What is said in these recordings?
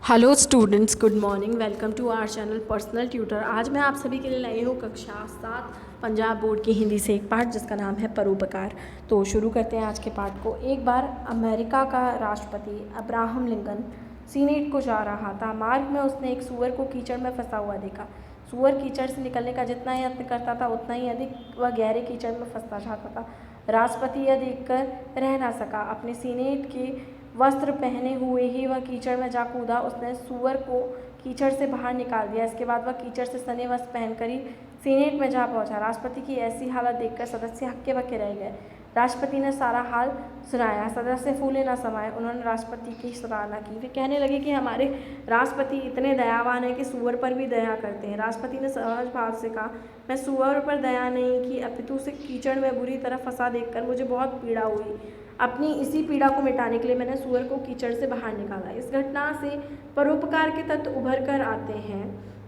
Hello students, good morning. Welcome to our channel personal tutor. आज मैं आप सभी के लिए लाई हूँ कक्षा 7 पंजाब बोर्ड की हिंदी से एक पाठ जिसका नाम है परोपकार। तो शुरू करते हैं आज के पाठ को। एक बार अमेरिका का राष्ट्रपति अब्राहम लिंकन सीनेट को जा रहा था। मार्ग में उसने एक सूअर को कीचड़ में फंसा हुआ देखा। सूअर कीचड़ से निकलने का जितना यत्न करता था उतना ही अधिक वह गहरे कीचड़ में फंसता जाता था। राष्ट्रपति यह देखकर रह ना सका। अपने सीनेट के वस्त्र पहने हुए ही वह कीचड़ में जा कूदा। उसने सूअर को कीचड़ से बाहर निकाल दिया। इसके बाद वह कीचड़ से सने वस्त्र पहनकर ही सीनेट में जा पहुंचा। राष्ट्रपति की ऐसी हालत देखकर सदस्य हक्के बक्के रह गए। राष्ट्रपति ने सारा हाल सुनाया। सदस्य फूले न समाये। उन्होंने राष्ट्रपति की सराहना की। वे कहने लगे कि हमारे राष्ट्रपति इतने दयावान हैं कि सूअर पर भी दया करते हैं। राष्ट्रपति ने सहज भाव से कहा, मैं सूअर पर दया नहीं की अपितु उसे कीचड़ में बुरी तरह फंसा देखकर मुझे बहुत पीड़ा हुई। अपनी इसी पीड़ा को मिटाने के लिए मैंने सूअर को कीचड़ से बाहर निकाला। इस घटना से परोपकार के तत्व उभर कर आते हैं।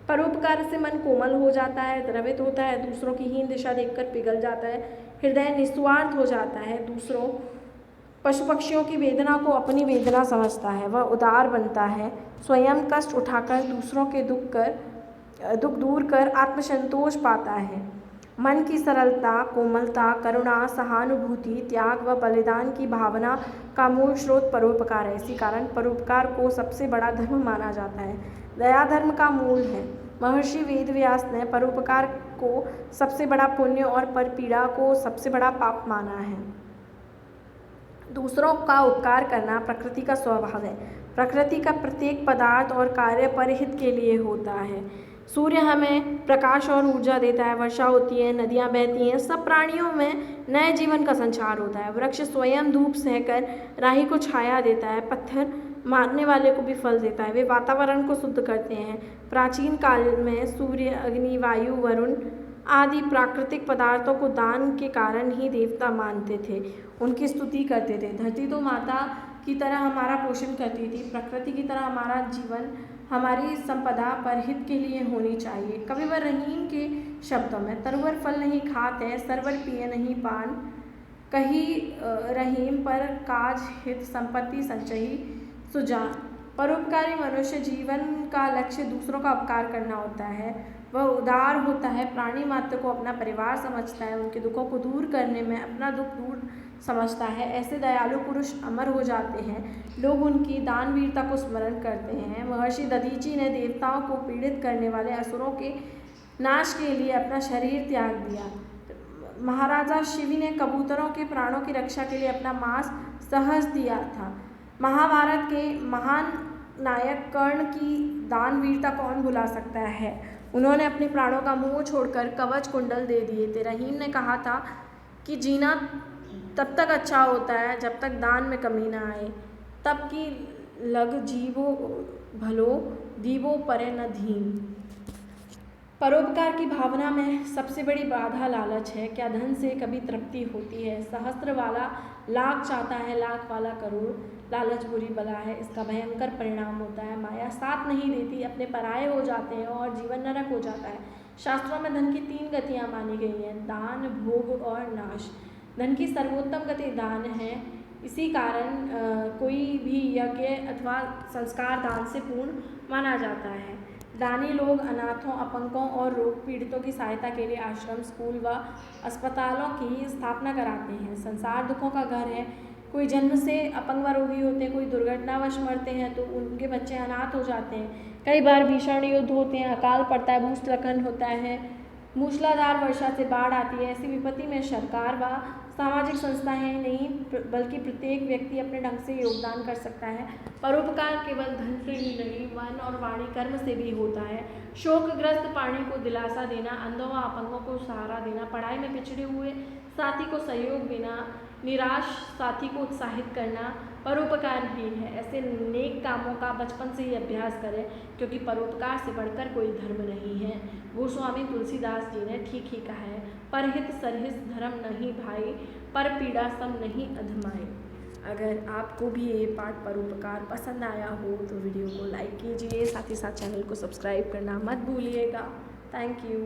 परोपकार से मन कोमल हो जाता है, द्रवित होता है, दूसरों की हीन दिशा देखकर पिघल जाता है, हृदय निस्वार्थ हो जाता है, दूसरों पशु पक्षियों की वेदना को अपनी वेदना समझता है, वह उदार बनता है, स्वयं कष्ट उठाकर दूसरों के दुख दूर कर आत्मसंतोष पाता है। मन की सरलता, कोमलता, करुणा, सहानुभूति, त्याग व बलिदान की भावना का मूल स्रोत परोपकार है। इसी कारण परोपकार को सबसे बड़ा धर्म माना जाता है। दया धर्म का मूल है। महर्षि वेदव्यास ने परोपकार को सबसे बड़ा पुण्य और परपीड़ा को सबसे बड़ा पाप माना है। दूसरों का उपकार करना प्रकृति का स्वभाव है। प्रकृति का प्रत्येक पदार्थ और कार्य परहित के लिए होता है। सूर्य हमें प्रकाश और ऊर्जा देता है, वर्षा होती है, नदियाँ बहती हैं, सब प्राणियों में नए जीवन का संचार होता है। वृक्ष स्वयं धूप सहकर राही को छाया देता है, पत्थर मारने वाले को भी फल देता है, वे वातावरण को शुद्ध करते हैं। प्राचीन काल में सूर्य, अग्नि, वायु, वरुण आदि प्राकृतिक पदार्थों को दान के कारण ही देवता मानते थे, उनकी स्तुति करते थे। धरती तो माता की तरह हमारा पोषण करती थी। प्रकृति की तरह हमारा जीवन, हमारी संपदा परहित के लिए होनी चाहिए। कविवर रहीम के शब्दों में, तरुवर फल नहीं खाते, सरवर पिए नहीं पान, कही रहीम पर काज हित, संपत्ति संचयी सुजान। परोपकारी मनुष्य जीवन का लक्ष्य दूसरों का उपकार करना होता है। वह उदार होता है, प्राणी मात्र को अपना परिवार समझता है, उनके दुखों को दूर करने में अपना दुख दूर समझता है। ऐसे दयालु पुरुष अमर हो जाते हैं। लोग उनकी दानवीरता को स्मरण करते हैं। महर्षि दधीची ने देवताओं को पीड़ित करने वाले असुरों के नाश के लिए अपना शरीर त्याग दिया। महाराजा शिवी ने कबूतरों के प्राणों की रक्षा के लिए अपना मांस सहज दिया था। महाभारत के महान नायक कर्ण की दानवीरता कौन भुला सकता है। उन्होंने अपने प्राणों का मोह छोड़कर कवच कुंडल दे दिए थे। रहीम ने कहा था कि जीना तब तक अच्छा होता है जब तक दान में कमी ना आए, तब की लग जीवो भलो, दीवो परे न धीम। परोपकार की भावना में सबसे बड़ी बाधा लालच है। क्या धन से कभी तृप्ति होती है। सहस्त्र वाला लाख चाहता है, लाख वाला करोड़। लालच बुरी बला है, इसका भयंकर परिणाम होता है माया साथ नहीं देती, अपने पराये हो जाते हैं और जीवन नरक हो जाता है। शास्त्रों में धन की 3 गतियाँ मानी गई हैं, दान, भोग और नाश। धन की सर्वोत्तम गति दान है। इसी कारण कोई भी यज्ञ अथवा संस्कार दान से पूर्ण माना जाता है। दानी लोग अनाथों, अपंगों और रोग पीड़ितों की सहायता के लिए आश्रम, स्कूल व अस्पतालों की स्थापना कराते हैं। संसार दुखों का घर है। कोई जन्म से अपंग व रोगी होते हैं, कोई दुर्घटनावश मरते हैं तो उनके बच्चे अनाथ हो जाते हैं। कई बार भीषण युद्ध होते हैं, अकाल पड़ता है, भूस्खलन होता है, मूसलाधार वर्षा से बाढ़ आती है। ऐसी विपत्ति में सरकार व सामाजिक संस्थाएं नहीं बल्कि प्रत्येक व्यक्ति अपने ढंग से योगदान कर सकता है। परोपकार केवल धन से ही नहीं, मन और वाणी कर्म से भी होता है। शोकग्रस्त प्राणी को दिलासा देना, अंधों व अपंगों को सहारा देना, पढ़ाई में पिछड़े हुए साथी को सहयोग देना, निराश साथी को उत्साहित करना परोपकार ही है। ऐसे नेक कामों का बचपन से ही अभ्यास करें, क्योंकि परोपकार से बढ़कर कोई धर्म नहीं है। गोस्वामी तुलसीदास जी ने ठीक ही कहा है, परहित सरहित धर्म नहीं भाई, पर पीड़ा सम नहीं अधमाए। अगर आपको भी ये पाठ परोपकार पसंद आया हो तो वीडियो को लाइक कीजिए, साथ ही साथ चैनल को सब्सक्राइब करना मत भूलिएगा। Thank you.